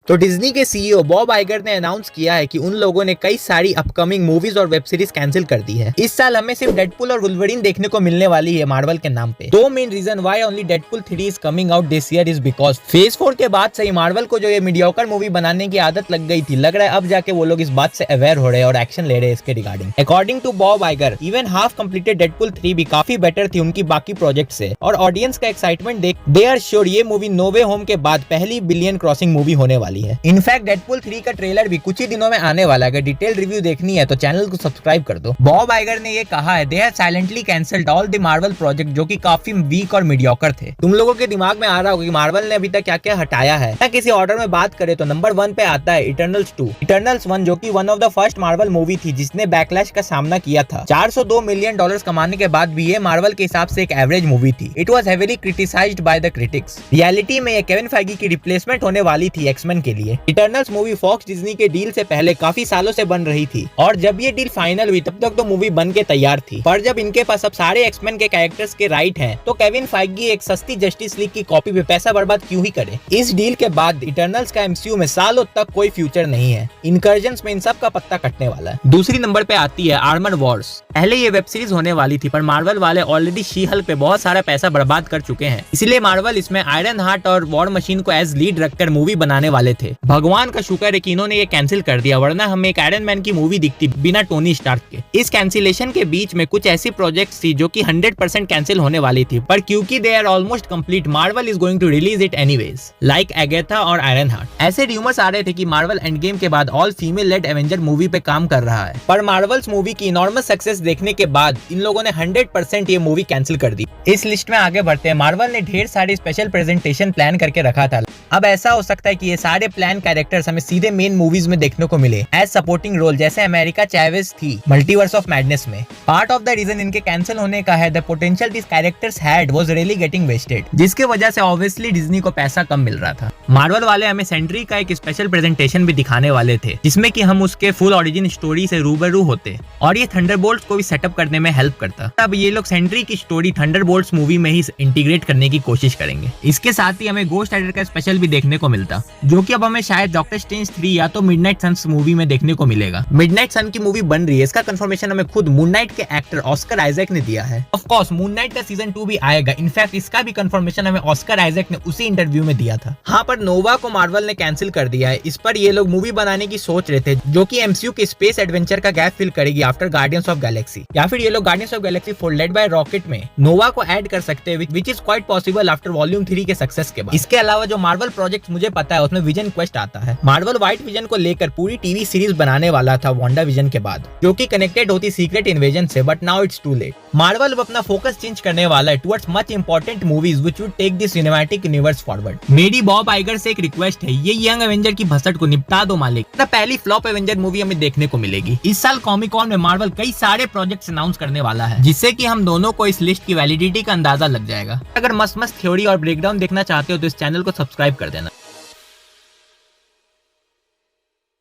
तो डिज्नी के CEO Bob Iger ने अनाउंस किया है कि उन लोगों ने कई सारी अपकमिंग मूवीज और वेब सीरीज कैंसिल कर दी है। इस साल हमें सिर्फ डेडपुल और वुल्वरीन देखने को मिलने वाली है मार्वल के नाम पे। दो main reason why only Deadpool 3 is coming out this year is because phase 4 के बाद से ही मार्वल को जो ये मीडियोकर मूवी बनाने की आदत लग गई थी, लग रहा है अब जाके वो लोग इस बात से अवेयर हो रहे हैं और एक्शन ले रहे हैं इसके regarding. According to Bob Iger, even half completed Deadpool 3 भी काफी बेटर थी उनकी बाकी प्रोजेक्ट से, और ऑडियंस का एक्साइटमेंट देख दे आर श्योर ये मूवी नो वे होम के बाद पहली बिलियन क्रॉसिंग मूवी होने वाली है। इनफैक्ट डेडपुल 3 का ट्रेलर भी कुछ ही दिनों में आने वाला है। अगर डिटेल रिव्यू देखनी है तो चैनल को सब्सक्राइब कर दो। बॉब आइगर ने ये कहा है, they have silently cancelled all the Marvel project जो कि काफी वीक और मीडियोकर थे। तुम लोगों के दिमाग में आ रहा होगा कि मार्वल ने अभी तक क्या क्या हटाया है। ना किसी ऑर्डर में बात करें तो नंबर 1 पे आता है इटर्नल्स 2। इटर्नल्स 1 जो कि one of the first Marvel movie थी जिसने बैकलैश का सामना किया था। 402 मिलियन डॉलर्स कमाने के बाद भी ये मार्वल के हिसाब से एक एवरेज मूवी थी। It was heavily criticised by the critics. Reality में ये केविन फाइगी की रिप्लेसमेंट होने वाली थी एक्समैन के लिए। इटर्नल्स मूवी फॉक्स डिज्नी के डील से पहले काफी सालों से बन रही थी, और जब ये डील फाइनल हुई तब तक तो मूवी बन के तैयार थी। पर जब इनके पास अब सारे एक्समैन के कैरेक्टर्स के राइट हैं, तो केविन फाइगी एक सस्ती जस्टिस लीग की कॉपी पे पैसा बर्बाद क्यों ही करे। इस डील के बाद इटर्नल्स का एमसीयू में सालों तक कोई फ्यूचर नहीं है। इनकर्जन्स में इन सब का पत्ता कटने वाला है। दूसरी नंबर पे आती है आर्मर वॉर्स। पहले ये वेब सीरीज होने वाली थी, पर मार्वल वाले ऑलरेडी शी हल्क पे बहुत सारा पैसा बर्बाद कर चुके हैं, इसलिए मार्वल इसमें आयरन हार्ट और वॉर मशीन को एज लीड रखकर मूवी बनाने वाले थे। भगवान का शुक्र है कि इन्होंने ये कैंसिल कर दिया, वरना हमें एक आयरन मैन की मूवी दिखती बिना टोनी स्टार्क के। इस कैंसिलेशन के बीच में कुछ ऐसी प्रोजेक्ट्स थी जो कि 100% कैंसिल होने वाली थी, पर क्योंकि they are almost complete, Marvel is going to release it anyways, like Agatha और आयरन हार्ट। ऐसे रूमर्स आ रहे थे कि मार्वल एंड गेम के बाद all female led Avenger movie पे काम कर रहा है, पर मार्वल्स मूवी की इनॉर्मस सक्सेस देखने के बाद इन लोगों ने 100% ये मूवी कैंसिल कर दी। इस लिस्ट में आगे बढ़ते हैं। मार्वल ने ढेर सारे स्पेशल प्रेजेंटेशन प्लान करके रखा था। अब ऐसा हो सकता है कि ये सारे प्लान कैरेक्टर्स हमें सीधे मेन मूवीज में देखने को मिले एज सपोर्टिंग रोल, जैसे अमेरिका चैवेज थी मल्टीवर्स ऑफ मैडनेस में। पार्ट ऑफ द रीजन इनके कैंसिल होने का है the potential this characters had was really getting wasted, जिसके वजह से ऑब्वियसली डिज्नी को पैसा कम मिल रहा था। मार्वल वाले हमें सेंट्री का एक स्पेशल प्रेजेंटेशन भी दिखाने वाले थे, जिसमें कि हम उसके फुल ओरिजिन स्टोरी से रूबरू होते, और ये थंडरबोल्ट्स को भी सेटअप करने में हेल्प करता। अब ये लोग सेंट्री की स्टोरी थंडरबोल्ट्स मूवी में ही इंटीग्रेट करने की कोशिश करेंगे। इसके साथ ही हमें गोस्ट राइडर का स्पेशल भी देखने को मिलता, जो कि अब हमें शायद डॉक्टर स्ट्रेंज 3 या तो मिडनाइट सन्स मूवी में देखने को मिलेगा। मिडनाइट सन की मूवी बन रही है, इसका कंफर्मेशन हमें खुद मून नाइट के एक्टर ऑस्कर आइजैक ने दिया है। ऑफ कोर्स मून नाइट का सीजन 2 भी आएगा। इनफैक्ट इसका भी कंफर्मेशन हमें ऑस्कर आइजैक ने उसी इंटरव्यू में दिया था। हाँ, पर नोवा को मार्वल ने कैंसिल कर दिया है। इस पर ये लोग मूवी बनाने की सोच रहे थे, जो कि एमसीयू के स्पेस एडवेंचर का गैप फिल करेगी आफ्टर गार्डियंस ऑफ गैलेक्सी, या फिर ये लोग guardians of Galaxy 4 led by rocket में नोवा को ऐड कर सकते हैं, which is quite possible after volume 3 के सक्सेस के बाद। इसके अलावा जो मार्वल प्रोजेक्ट मुझे पता है उसमें विजन क्वेस्ट आता है। मार्वल व्हाइट विजन को लेकर पूरी टीवी सीरीज बनाने वाला था वांडा विजन के बाद, जो कि कनेक्टेड होती सीक्रेट इन्वेजन से, but now it's too late. Marvel अब अपना फोकस चेंज करने वाला है towards much important movies which would take the cinematic universe forward. मेरी बॉब आइगर से एक रिक्वेस्ट है, ये यंग एवेंजर की भसड़ को निपटा दो मालिक। पहली फ्लॉप एवेंजर मूवी हमें देखने को मिलेगी। इस साल कॉमिक कॉन में मार्वल कई सारे प्रोजेक्ट्स अनाउंस करने वाला है, जिससे कि हम दोनों को इस लिस्ट की वैलिडिटी का अंदाजा लग जाएगा। अगर मस्त मस्त थ्योरी और ब्रेकडाउन देखना चाहते हो तो इस चैनल को सब्सक्राइब कर देना।